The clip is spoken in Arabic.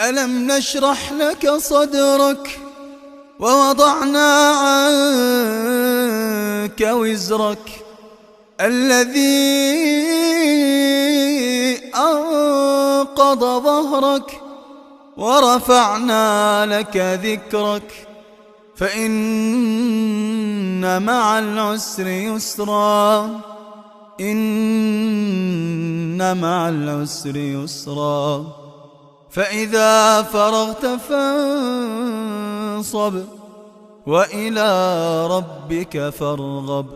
ألم نشرح لك صدرك ووضعنا عنك وزرك الذي أنقض ظهرك ورفعنا لك ذكرك فإن مع العسر يسرا إن مع العسر يسرا فإذا فرغت فانصب وإلى ربك فارغب.